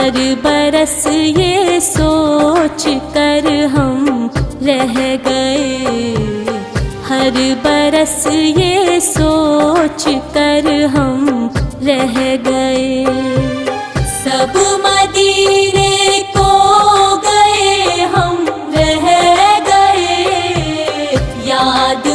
हर बरस ये सोच कर हम रह गए, हर बरस ये सोच कर हम रह गए। सब मदीने को गए हम रह गए, याद